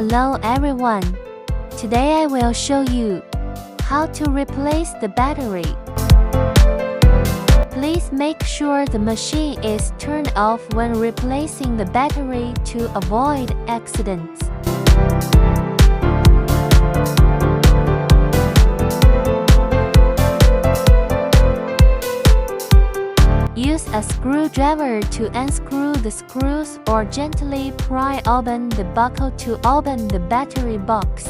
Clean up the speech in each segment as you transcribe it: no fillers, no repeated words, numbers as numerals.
Hello everyone! Today I will show you how to replace the battery. Please make sure the machine is turned off when replacing the battery to avoid accidents. Use a screwdriver to unscrew the screws or gently pry open the buckle to open the battery box.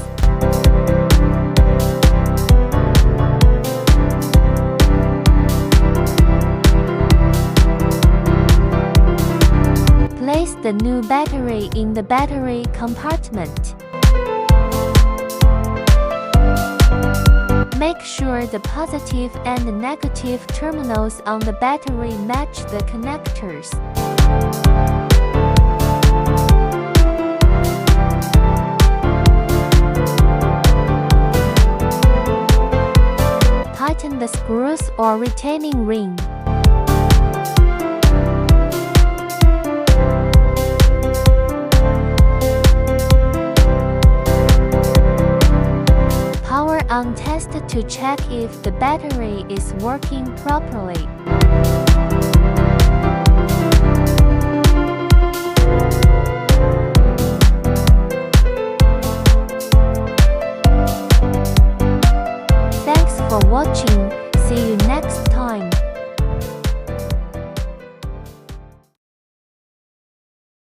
Place the new battery in the battery compartment. Make sure the positive and negative terminals on the battery match the connectors. Tighten the screws or retaining ring. Power on test to check if the battery is working properly.